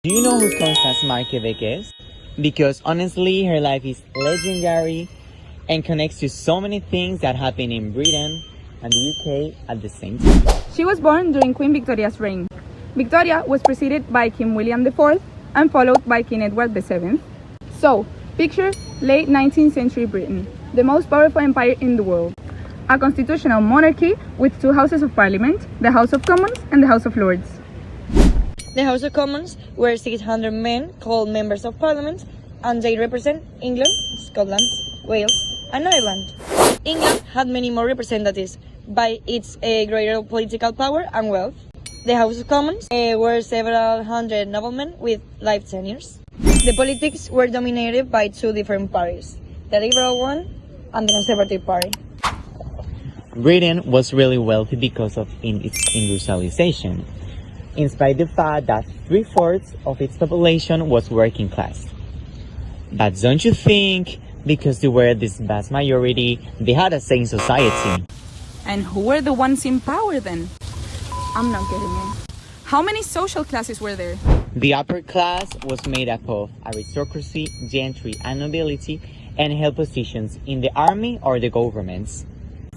Do you know who Constance Marquebec is? Because honestly, her life is legendary and connects to so many things that happen in Britain and the UK at the same time. She was born during Queen Victoria's reign. Victoria was preceded by King William IV and followed by King Edward VII. So, picture late 19th century Britain, the most powerful empire in the world. A constitutional monarchy with two houses of parliament, the House of Commons and the House of Lords. The House of Commons were 600 men called members of parliament, and they represent England, Scotland, Wales, and Ireland. England had many more representatives by its greater political power and wealth. The House of Commons were several hundred noblemen with life tenures. The politics were dominated by two different parties, the Liberal one and the Conservative Party. Britain was really wealthy because of its industrialization, in spite of the fact that 3/4 of its population was working class. But don't you think, because they were this vast majority, they had a say in society? And who were the ones in power then? I'm not getting it. How many social classes were there? The upper class was made up of aristocracy, gentry, and nobility, and held positions in the army or the governments.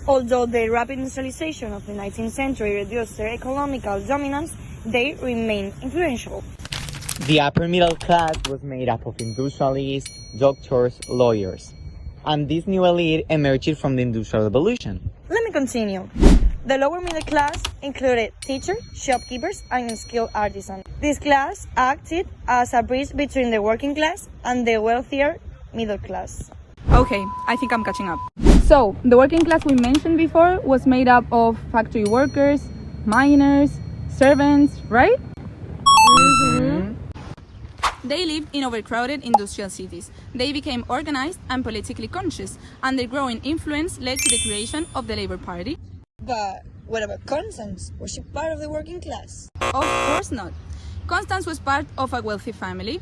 Although the rapid industrialization of the 19th century reduced their economical dominance, they remained influential. The upper middle class was made up of industrialists, doctors, lawyers. And this new elite emerged from the Industrial Revolution. Let me continue. The lower middle class included teachers, shopkeepers, and skilled artisans. This class acted as a bridge between the working class and the wealthier middle class. Okay, I think I'm catching up. So, the working class we mentioned before was made up of factory workers, miners, servants, right? They lived in overcrowded industrial cities. They became organized and politically conscious, and their growing influence led to the creation of the Labour Party. But what about Constance? Was she part of the working class? Of course not. Constance was part of a wealthy family,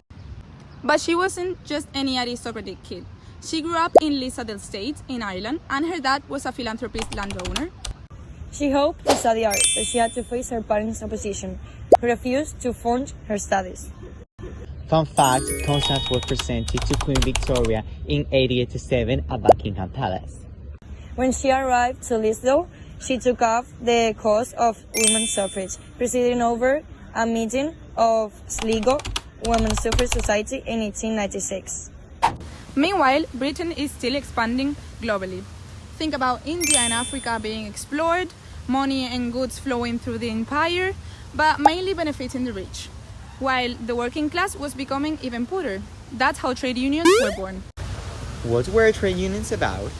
but she wasn't just any aristocratic kid. She grew up in Lissadell Estate in Ireland, and her dad was a philanthropist landowner. She hoped to study art, but she had to face her parents' opposition, who refused to fund her studies. Fun fact, Constance was presented to Queen Victoria in 1887 at Buckingham Palace. When she arrived to Lisdale, she took up the cause of women's suffrage, presiding over a meeting of Sligo Women's Suffrage Society in 1896. Meanwhile, Britain is still expanding globally. Think about India and Africa being explored, money and goods flowing through the empire, but mainly benefiting the rich, while the working class was becoming even poorer. That's how trade unions were born. What were trade unions about?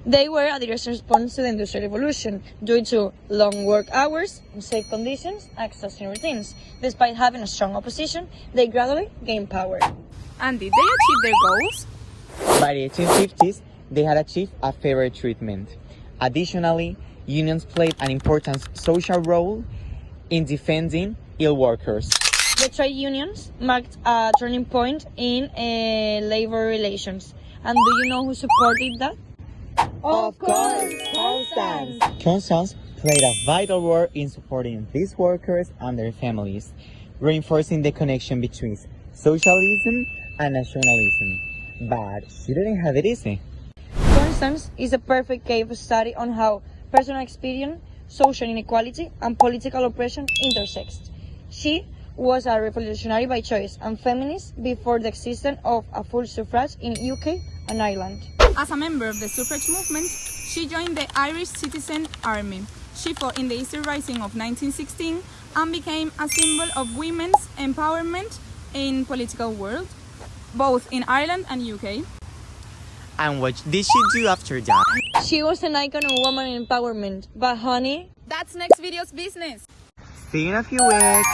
They were a direct response to the Industrial Revolution due to long work hours, unsafe conditions, and exhausting routines. Despite having a strong opposition, they gradually gained power. And did they achieve their goals? By the 1850s, they had achieved a fairer treatment. Additionally, unions played an important social role in defending ill workers. The trade unions marked a turning point in labor relations. And do you know who supported that? Of course, Constance! Constance played a vital role in supporting these workers and their families, reinforcing the connection between socialism and nationalism. But she didn't have it easy. Constance is a perfect case study on how personal experience, social inequality, and political oppression intersect. She was a revolutionary by choice and feminist before the existence of a full suffrage in UK and Ireland. As a member of the suffrage movement, she joined the Irish Citizen Army. She fought in the Easter Rising of 1916 and became a symbol of women's empowerment in political world, both in Ireland and UK. And what did she do after that? She was an icon of women empowerment, but honey, That's next video's business. See you in a few weeks.